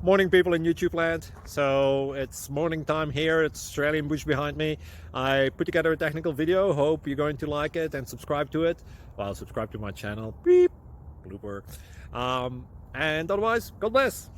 Morning, people in YouTube land. So it's morning time here. It's Australian bush behind me. I put together a technical video. Hope you're going to like it and subscribe to it. Well, subscribe to my channel. Beep. Blooper. And otherwise, God bless.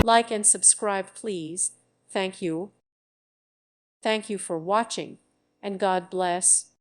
Like and subscribe, please. Thank you. Thank you for watching, and God bless.